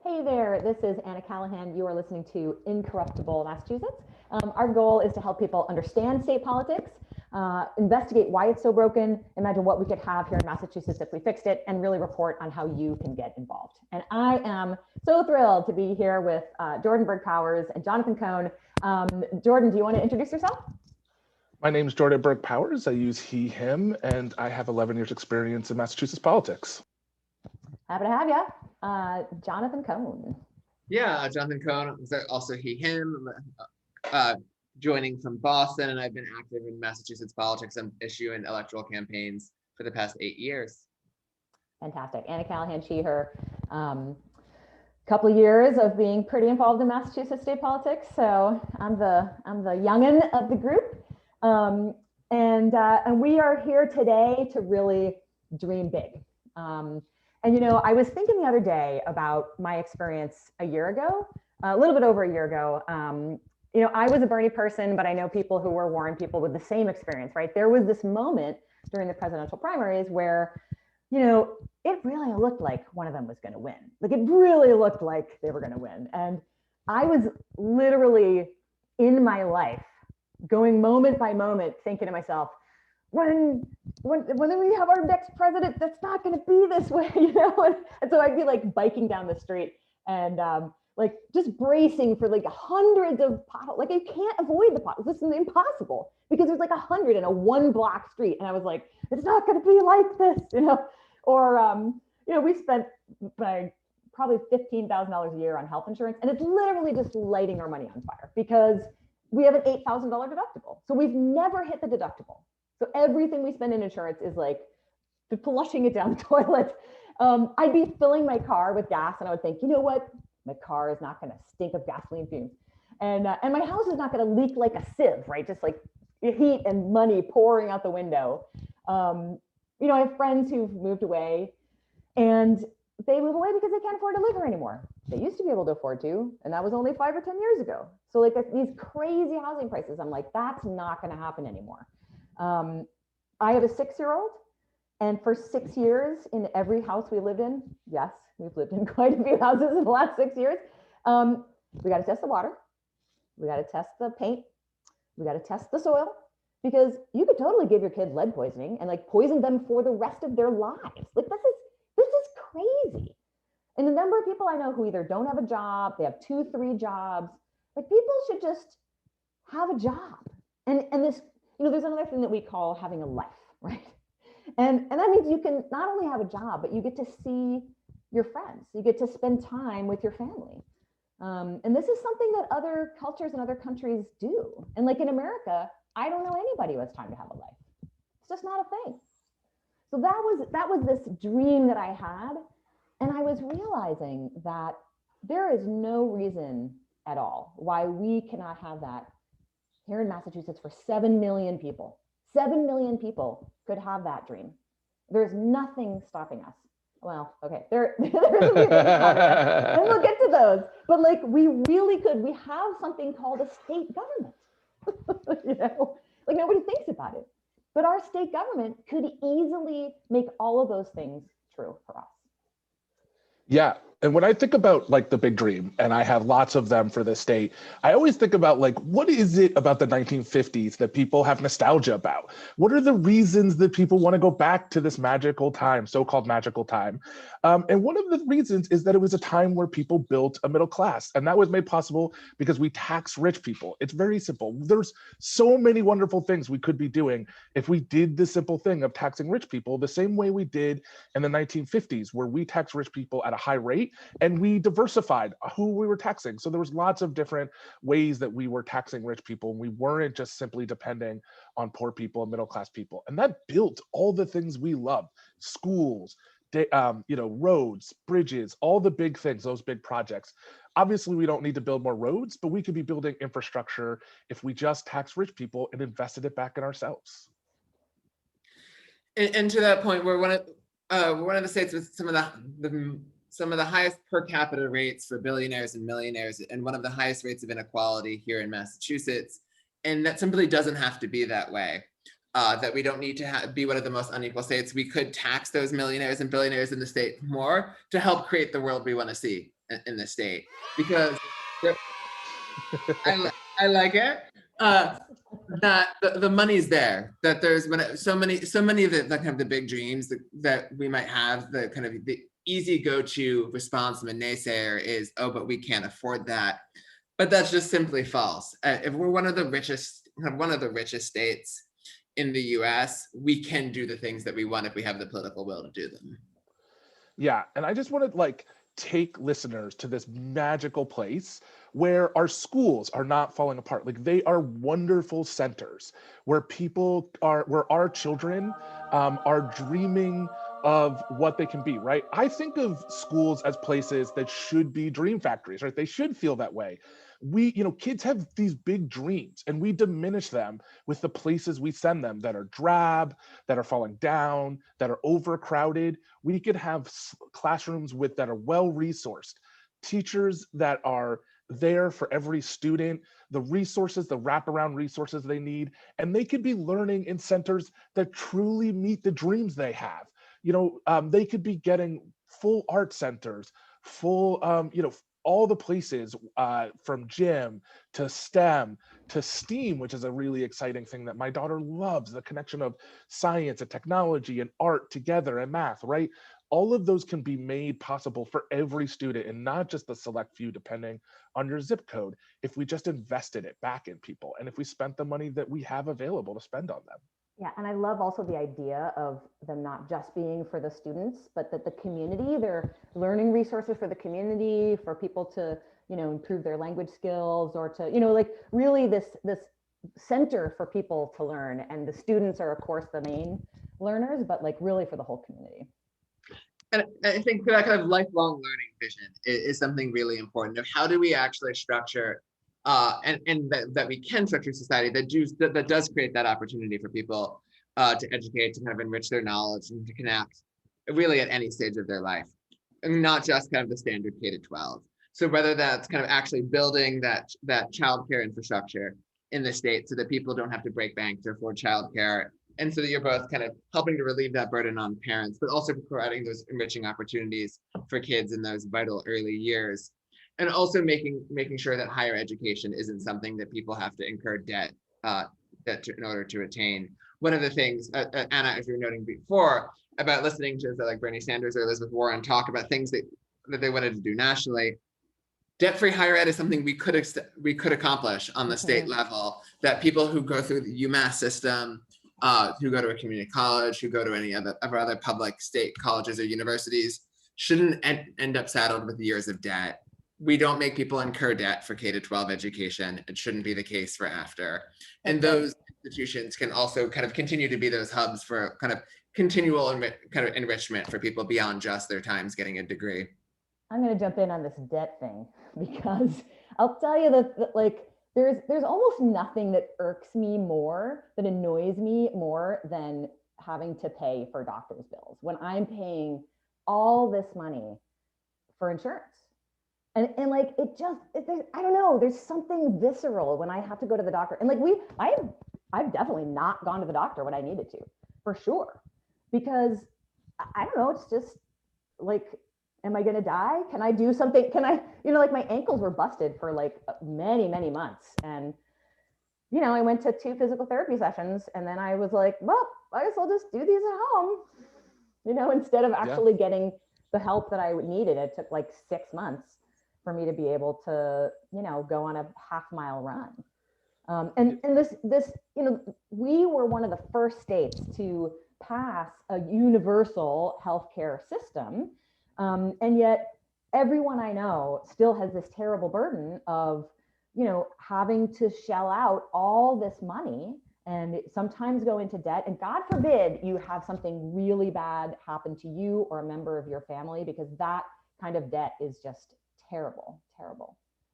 Hey there, this is Anna Callahan. You are listening to Incorruptible Massachusetts. Our goal is to help people understand state politics, investigate why it's so broken, imagine what we could have here in Massachusetts if we fixed it, and really report on how you can get involved. And I am so thrilled to be here with Jordan Berg Powers and Jonathan Cohn. Jordan, do you want to introduce yourself? My name is Jordan Berg Powers. I use he, him, and I have 11 years experience in Massachusetts politics. Happy to have you. Jonathan Cohn. Yeah, Jonathan Cohn, also he, him, joining from Boston, and I've been active in Massachusetts politics and issuing electoral campaigns for the past 8 years. Fantastic. Anna Callahan, she, her. Couple of years of being pretty involved in Massachusetts state politics, so I'm the youngin of the group, and we are here today to really dream big. And you know, I was thinking the other day about my experience a year ago, a little bit over a year ago. You know, I was a Bernie person, but I know people who were Warren people with the same experience, right? There was this moment during the presidential primaries where, you know, it really looked like one of them was going to win. Like it really looked like they were going to win. And I was literally in my life going moment by moment thinking to myself, when we have our next president, that's not going to be this way, you know? And so I'd be like biking down the street and like just bracing for like hundreds of potholes. Like you can't avoid the potholes. This is impossible because there's like 100 in a 1-block street. And I was like, it's not going to be like this, you know? Or, you know, we spent probably $15,000 a year on health insurance, and it's literally just lighting our money on fire because we have an $8,000 deductible. So we've never hit the deductible. So everything we spend in insurance is like flushing it down the toilet. I'd be filling my car with gas, and I would think, you know what? My car is not going to stink of gasoline fumes, and my house is not going to leak like a sieve, right? Just like heat and money pouring out the window. You know, I have friends who've moved away, and they move away because they can't afford to live here anymore. They used to be able to afford to, and that was only 5 or 10 years ago. So like these crazy housing prices, I'm like, that's not going to happen anymore. I have a 6-year-old, and for 6 years in every house we lived in, yes, we've lived in quite a few houses in the last 6 years. We got to test the water. We got to test the paint. We got to test the soil. Because you could totally give your kid lead poisoning and like poison them for the rest of their lives. Like this is crazy. And the number of people I know who either don't have a job, they have 2, 3 jobs, like people should just have a job. And this, you know, there's another thing that we call having a life, right? And that means you can not only have a job, but you get to see your friends. You get to spend time with your family. And this is something that other cultures and other countries do. And like in America, I don't know anybody who has time to have a life. It's just not a thing. So that was this dream that I had. And I was realizing that there is no reason at all why we cannot have that here in Massachusetts for 7 million people. 7 million people could have that dream. There's nothing stopping us. Well, okay, there's a few things stopping us, and we'll get to those. But like we really could, we have something called a state government. You know, like nobody thinks about it, but our state government could easily make all of those things true for us. Yeah. And when I think about like the big dream, and I have lots of them for this state, I always think about like, what is it about the 1950s that people have nostalgia about? What are the reasons that people want to go back to this magical time, so-called magical time? And one of the reasons is that it was a time where people built a middle class, and that was made possible because we tax rich people. It's very simple. There's so many wonderful things we could be doing if we did the simple thing of taxing rich people the same way we did in the 1950s, where we taxed rich people at a high rate, and we diversified who we were taxing. So there was lots of different ways that we were taxing rich people, and we weren't just simply depending on poor people and middle-class people. And that built all the things we loved: schools, you know, roads, bridges, all the big things, those big projects. Obviously, we don't need to build more roads, but we could be building infrastructure if we just tax rich people and invested it back in ourselves. And to that point, we're one of the states with some of the highest per capita rates for billionaires and millionaires, and one of the highest rates of inequality here in Massachusetts. And that simply doesn't have to be that way. that we don't need to be one of the most unequal states. We could tax those millionaires and billionaires in the state more to help create the world we want to see in the state. Because I like it. That the money's there. That there's so many of the kind of the big dreams that we might have. The kind of the easy go-to response from a naysayer is, "Oh, but we can't afford that." But that's just simply false. If we're one of the richest states in the U.S., we can do the things that we want if we have the political will to do them. Yeah, and I just want to like take listeners to this magical place where our schools are not falling apart. Like they are wonderful centers where where our children are dreaming of what they can be, right? I think of schools as places that should be dream factories, right? They should feel that way. Kids have these big dreams and we diminish them with the places we send them that are drab, that are falling down, that are overcrowded. We could have classrooms that are well-resourced, teachers that are there for every student, the resources, the wraparound resources they need, and they could be learning in centers that truly meet the dreams they have. They could be getting full art centers, full, all the places from gym to STEM to STEAM, which is a really exciting thing that my daughter loves, the connection of science and technology and art together and math, right? All of those can be made possible for every student and not just the select few depending on your zip code if we just invested it back in people and if we spent the money that we have available to spend on them. Yeah, and I love also the idea of them not just being for the students, but that the community, they're learning resources for the community, for people to, improve their language skills or to, like really this center for people to learn. And the students are, of course, the main learners, but like really for the whole community. And I think that kind of lifelong learning vision is something really important of how do we actually structure and that we can structure society that does create that opportunity for people to educate, to kind of enrich their knowledge and to connect really at any stage of their life, and not just kind of the standard K-12. So whether that's kind of actually building that childcare infrastructure in the state so that people don't have to break bank to afford childcare, and so that you're both kind of helping to relieve that burden on parents, but also providing those enriching opportunities for kids in those vital early years. And also making sure that higher education isn't something that people have to incur debt in order to attain. One of the things, Anna, as you were noting before, about listening to like Bernie Sanders or Elizabeth Warren talk about things that they wanted to do nationally, debt-free higher ed is something we could accomplish on the state level, that people who go through the UMass system, who go to a community college, who go to any other public state colleges or universities, shouldn't end up saddled with years of debt. We don't make people incur debt for K-12 education. It shouldn't be the case for after. And those institutions can also kind of continue to be those hubs for kind of continual kind of enrichment for people beyond just their times getting a degree. I'm going to jump in on this debt thing because I'll tell you that like there's almost nothing that irks me more, that annoys me more than having to pay for doctor's bills when I'm paying all this money for insurance. And like, I don't know, there's something visceral when I have to go to the doctor. And like I've definitely not gone to the doctor when I needed to, for sure. Because I don't know, it's just like, am I gonna die? Can I do something? Can I, like my ankles were busted for like many, many months. And, I went to 2 physical therapy sessions and then I was like, well, I guess I'll just do these at home, instead of actually getting the help that I needed. It took like 6 months for me to be able to, go on a half-mile run. And this, we were one of the first states to pass a universal healthcare system. And yet everyone I know still has this terrible burden of, having to shell out all this money and sometimes go into debt. And God forbid you have something really bad happen to you or a member of your family, because that kind of debt is just terrible.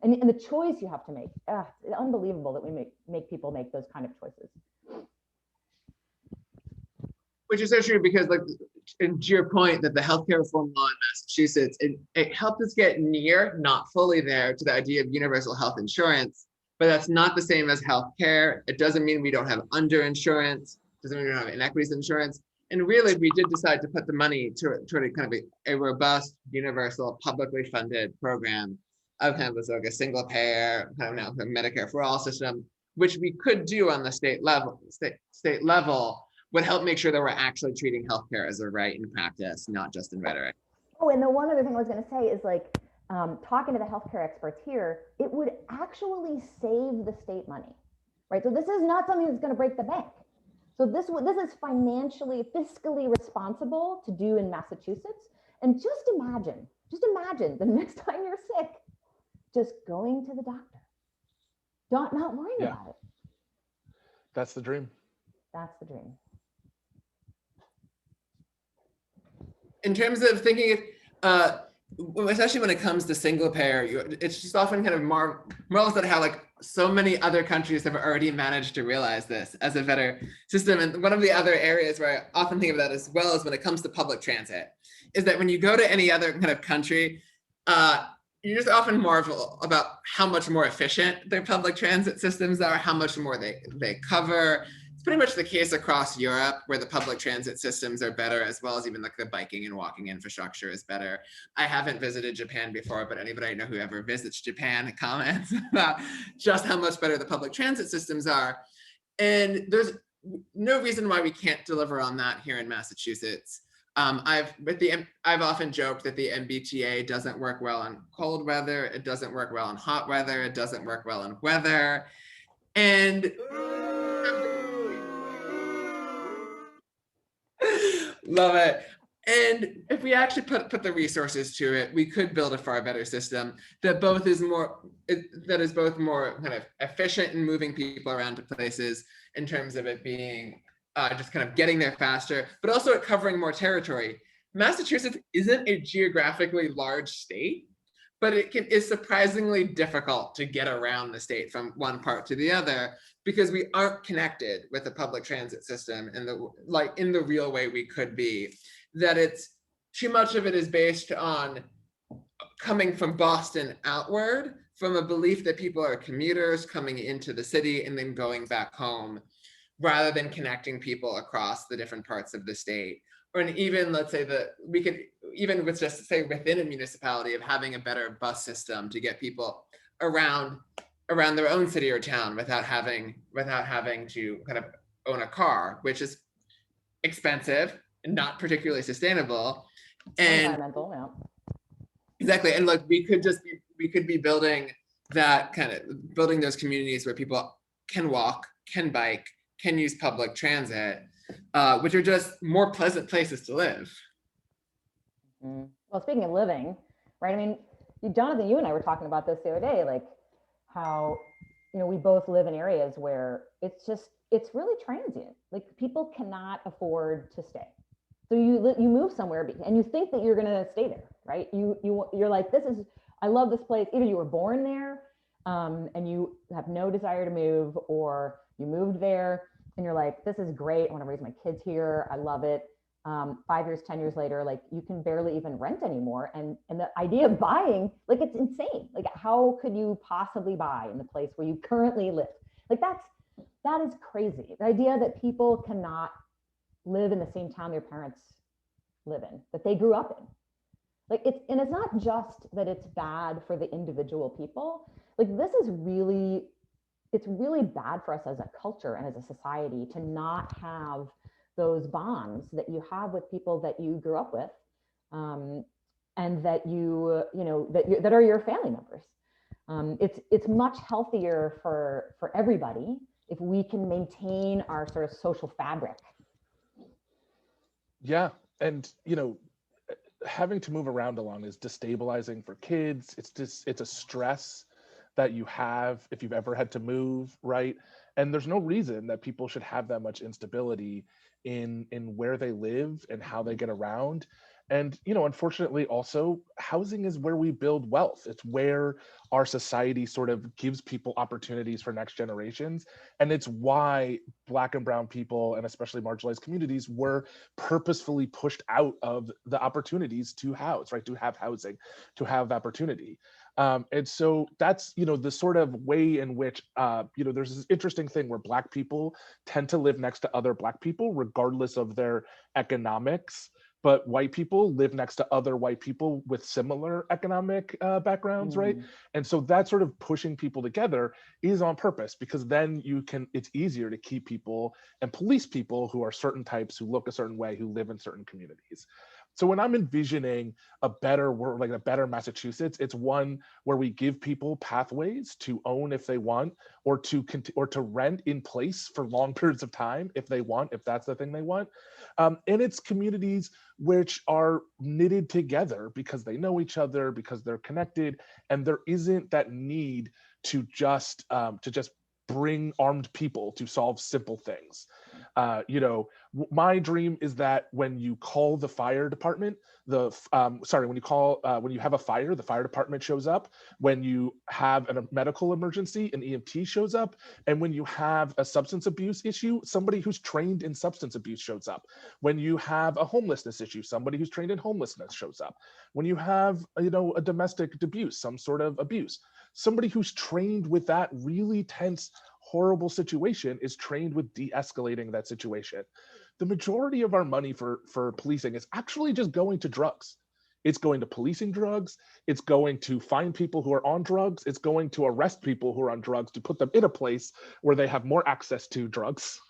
And the choice you have to make, it's unbelievable that we make people make those kind of choices. Which is so true, because like, and to your point that the healthcare reform law in Massachusetts, it helped us get near, not fully there, to the idea of universal health insurance, but that's not the same as healthcare. It doesn't mean we don't have underinsurance. Doesn't mean we don't have inequities in insurance. And really, we did decide to put the money toward a kind of a robust, universal, publicly funded program of kind of this like a single payer, kind of now the Medicare for all system, which we could do on the state level, would help make sure that we're actually treating healthcare as a right in practice, not just in rhetoric. Oh, and the one other thing I was going to say is like, talking to the healthcare experts here, it would actually save the state money, right? So this is not something that's going to break the bank. So this is financially, fiscally responsible to do in Massachusetts. And just imagine the next time you're sick, just going to the doctor, not worrying about it. That's the dream. That's the dream. In terms of thinking, especially when it comes to single payer, it's just often kind of marvelous at how like so many other countries have already managed to realize this as a better system. And one of the other areas where I often think of that as well is when it comes to public transit, is that when you go to any other kind of country, you just often marvel about how much more efficient their public transit systems are, how much more they cover. It's pretty much the case across Europe where the public transit systems are better, as well as even like the biking and walking infrastructure is better. I haven't visited Japan before, but anybody I know who ever visits Japan comments about just how much better the public transit systems are. And there's no reason why we can't deliver on that here in Massachusetts. I've often joked that the MBTA doesn't work well in cold weather. It doesn't work well in hot weather. It doesn't work well in weather. And love it. And if we actually put the resources to it, we could build a far better system that is both more kind of efficient in moving people around to places in terms of it being just kind of getting there faster, but also at covering more territory. Massachusetts isn't a geographically large state, but it's surprisingly difficult to get around the state from one part to the other because we aren't connected with the public transit system in the real way we could be. That it's too much of it is based on coming from Boston outward, from a belief that people are commuters coming into the city and then going back home, rather than connecting people across the different parts of the state. Or even, let's say that we could, even with just say within a municipality, of having a better bus system to get people around their own city or town without having to kind of own a car, which is expensive and not particularly sustainable. And environmental, yeah. Exactly. And like we could be building those communities where people can walk, can bike, can use public transit, which are just more pleasant places to live. Mm-hmm. Well, speaking of living, right? I mean, Jonathan, you and I were talking about this the other day, like how, we both live in areas where it's really transient. Like people cannot afford to stay. So you move somewhere and you think that you're going to stay there, right? You're like, I love this place. Either you were born there and you have no desire to move, or you moved there and you're like, this is great. I want to raise my kids here. I love it. 5 years, 10 years later, like you can barely even rent anymore. And the idea of buying, like it's insane. Like how could you possibly buy in the place where you currently live? Like that is crazy. The idea that people cannot live in the same town their parents live in, that they grew up in. Like it's not just that it's bad for the individual people. Like it's really bad for us as a culture and as a society to not have those bonds that you have with people that you grew up with, and that that are your family members. It's much healthier for everybody if we can maintain our sort of social fabric. Yeah, and having to move around a lot is destabilizing for kids. It's a stress that you have if you've ever had to move, right? And there's no reason that people should have that much instability in where they live and how they get around. And, unfortunately also housing is where we build wealth. It's where our society sort of gives people opportunities for next generations. And it's why Black and brown people, and especially marginalized communities, were purposefully pushed out of the opportunities to house, right? To have housing, to have opportunity. And so that's, the sort of way in which, there's this interesting thing where Black people tend to live next to other Black people, regardless of their economics. But white people live next to other white people with similar economic backgrounds, right? And so that sort of pushing people together is on purpose, because then it's easier to keep people and police people who are certain types, who look a certain way, who live in certain communities. So when I'm envisioning a better world, like a better Massachusetts, it's one where we give people pathways to own if they want, or to rent in place for long periods of time if they want, if that's the thing they want. And it's communities which are knitted together because they know each other, because they're connected, and there isn't that need to just bring armed people to solve simple things. My dream is that when you call the fire department, when you have a fire, the fire department shows up. When you have a medical emergency, an EMT shows up. And when you have a substance abuse issue, somebody who's trained in substance abuse shows up. When you have a homelessness issue, somebody who's trained in homelessness shows up. When you have, a domestic abuse, some sort of abuse, somebody who's trained with that really tense, horrible situation is trained with de-escalating that situation. The majority of our money for policing is actually just going to drugs. It's going to policing drugs. It's going to find people who are on drugs. It's going to arrest people who are on drugs to put them in a place where they have more access to drugs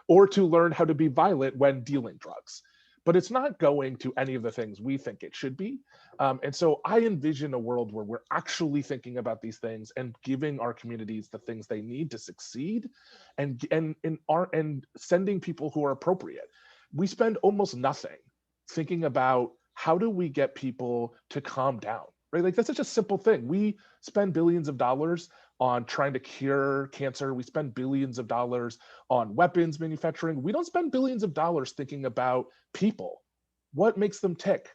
or to learn how to be violent when dealing drugs. But it's not going to any of the things we think it should be. And so I envision a world where we're actually thinking about these things and giving our communities the things they need to succeed, and sending people who are appropriate. We spend almost nothing thinking about how do we get people to calm down, right? Like, that's such a simple thing. We spend billions of dollars on trying to cure cancer. We spend billions of dollars on weapons manufacturing. We don't spend billions of dollars thinking about people. What makes them tick?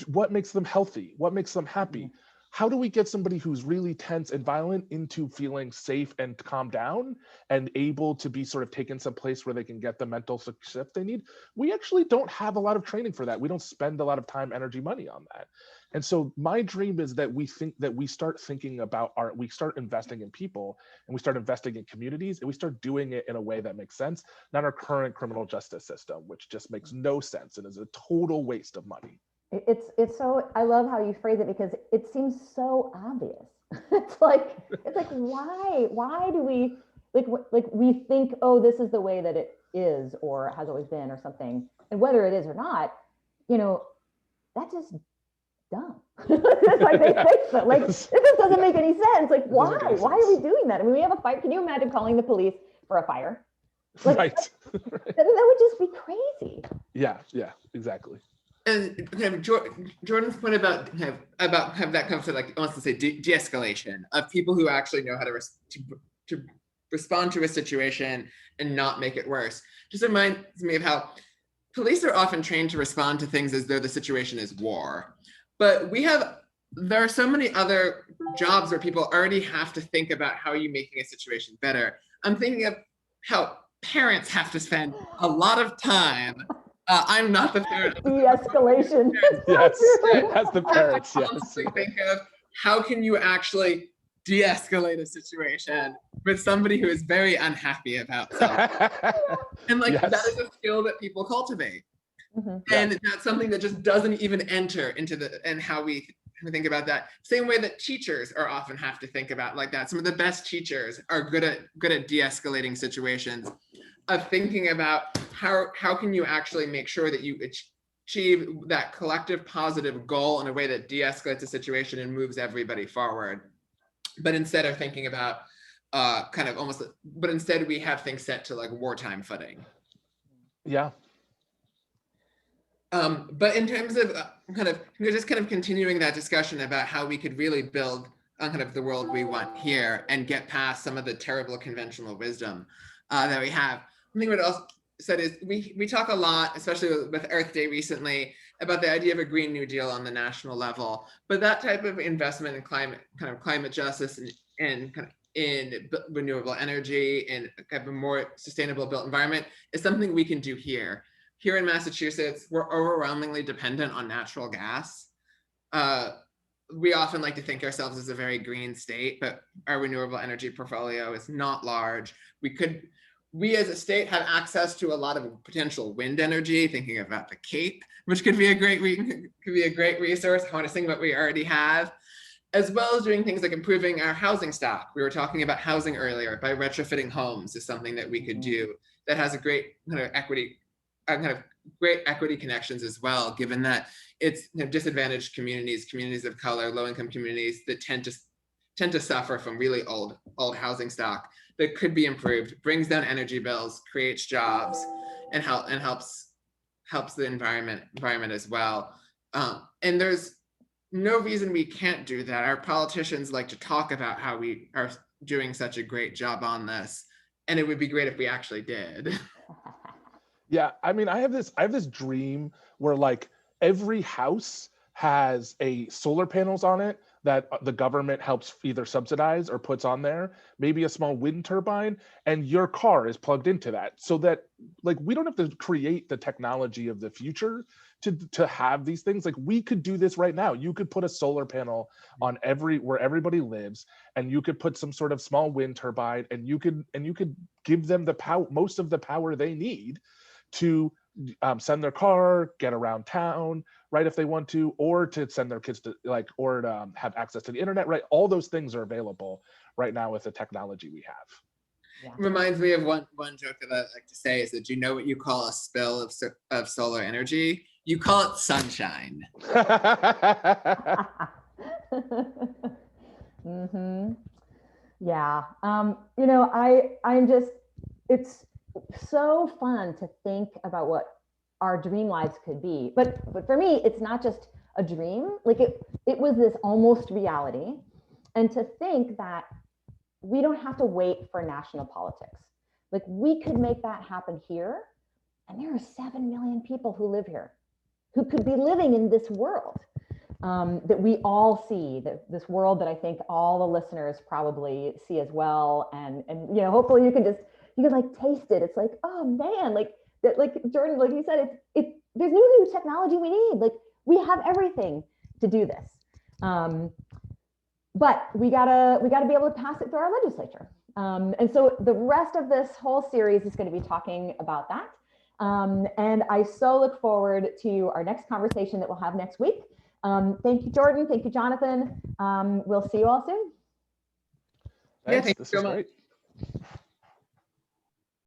What makes them healthy? What makes them happy? How do we get somebody who's really tense and violent into feeling safe and calm down and able to be sort of taken someplace where they can get the mental success they need? We actually don't have a lot of training for that. We don't spend a lot of time, energy, money on that. And so my dream is that we start thinking about we start investing in people, and we start investing in communities, and we start doing it in a way that makes sense, not our current criminal justice system, which just makes no sense and is a total waste of money. It's so, I love how you phrase it, because it seems so obvious. It's like why do we like we think, oh, this is the way that it is or has always been or something, and whether it is or not, that's just dumb. It's like they fix it. Like, it just doesn't make any sense. Like, why are we doing that? I mean, we have a fire. Can you imagine calling the police for a fire? Like, right. That would just be crazy. Yeah, exactly. And kind of Jordan's point about that comes to, like, I want to say de-escalation of people who actually know how to respond to a situation and not make it worse. Just reminds me of how police are often trained to respond to things as though the situation is war. But there are so many other jobs where people already have to think about how are you making a situation better. I'm thinking of how parents have to spend a lot of time. I'm not the parent. De-escalation. Yes, as the parents, yes. Think of how can you actually de-escalate a situation with somebody who is very unhappy about something. And that is a skill that people cultivate. And that's something that just doesn't even enter into how we think about that. Same way that teachers are often have to think about like that. Some of the best teachers are good at de-escalating situations, of thinking about how can you actually make sure that you achieve that collective positive goal in a way that de-escalates a situation and moves everybody forward. But instead of thinking about instead we have things set to like wartime footing. Yeah. But in terms of just continuing that discussion about how we could really build kind of the world we want here and get past some of the terrible conventional wisdom that we have. I think what else said is we talk a lot, especially with Earth Day recently, about the idea of a Green New Deal on the national level. But that type of investment in climate justice and kind of in renewable energy and kind of a more sustainable built environment is something we can do here. Here in Massachusetts, we're overwhelmingly dependent on natural gas. We often like to think ourselves as a very green state, but our renewable energy portfolio is not large. We as a state have access to a lot of potential wind energy, thinking about the Cape, which could be a great resource. I want to sing what we already have, as well as doing things like improving our housing stock. We were talking about housing earlier. By retrofitting homes is something that we could do that has a great kind of great equity connections as well, given that it's disadvantaged communities of color, low-income communities that tend to suffer from really old housing stock that could be improved, brings down energy bills, creates jobs, and helps the environment as well. And there's no reason we can't do that. Our politicians like to talk about how we are doing such a great job on this, and it would be great if we actually did. Yeah, I mean, I have this dream where like every house has a solar panels on it that the government helps either subsidize or puts on there, maybe a small wind turbine, and your car is plugged into that, so that like we don't have to create the technology of the future to have these things. Like we could do this right now. You could put a solar panel on where everybody lives, and you could put some sort of small wind turbine, and you could give them the power, most of the power they need to send their car, get around town, right, if they want to, or to send their kids to or to have access to the internet, right? All those things are available right now with the technology we have. Yeah. Reminds me of one joke that I like to say is that, you know what you call a spill of solar energy? You call it sunshine. Mm-hmm. Yeah. It's so fun to think about what our dream lives could be. But for me, it's not just a dream. Like it was this almost reality. And to think that we don't have to wait for national politics. Like we could make that happen here. And there are 7 million people who live here, who could be living in this world that we all see, this world that I think all the listeners probably see as well. And hopefully you can like taste it. It's like, oh man, like Jordan, like you said, there's new technology we need. Like we have everything to do this. But we gotta be able to pass it through our legislature. And so the rest of this whole series is going to be talking about that. And I so look forward to our next conversation that we'll have next week. Thank you, Jordan. Thank you, Jonathan. We'll see you all soon. Thanks. Yeah, This is great.